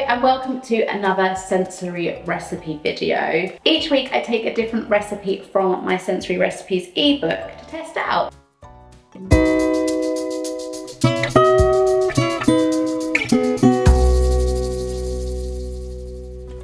and welcome to another sensory recipe video. Each week I take a different recipe from my Sensory Recipes ebook to test out.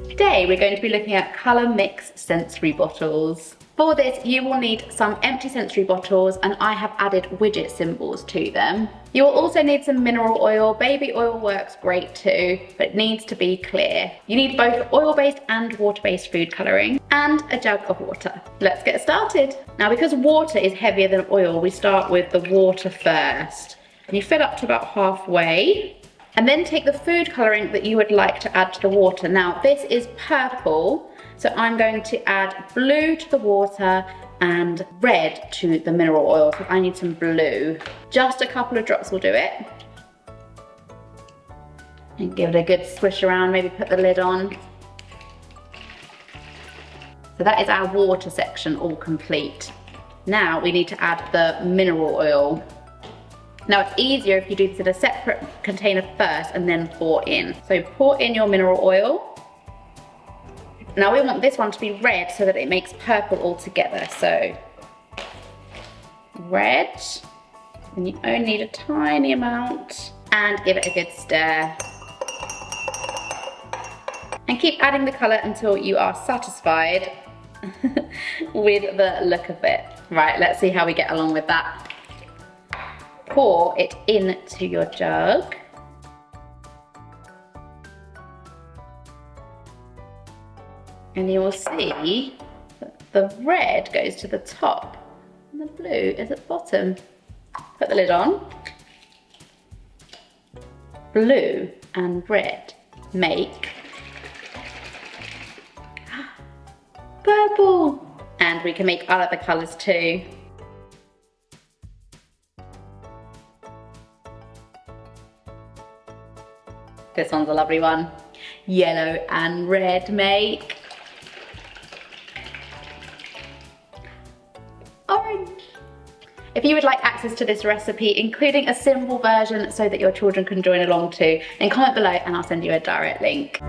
Today we're going to be looking at colour mix sensory bottles. For this you will need some empty sensory bottles, and I have added widget symbols to them. You will also need some mineral oil. Baby oil works great too, but it needs to be clear. You need both oil-based and water-based food colouring, and a jug of water. Let's get started. Now, because water is heavier than oil, we start with the water first. And you fill up to about halfway, and then take the food colouring that you would like to add to the water. Now, this is purple, so I'm going to add blue to the water and red to the mineral oil, so I need some blue. Just a couple of drops will do it. And give it a good swish around, maybe put the lid on. So that is our water section all complete. Now we need to add the mineral oil. Now it's easier if you do this in a separate container first and then pour in. So pour in your mineral oil. Now we want this one to be red so that it makes purple all together. So red, and you only need a tiny amount, and give it a good stir. And keep adding the colour until you are satisfied with the look of it. Right, let's see how we get along with that. Pour it into your jug. And you will see that the red goes to the top and the blue is at the bottom. Put the lid on. Blue and red make purple. And we can make other colours too. This one's a lovely one. Yellow and red make orange. If you would like access to this recipe, including a simple version so that your children can join along too, then comment below and I'll send you a direct link.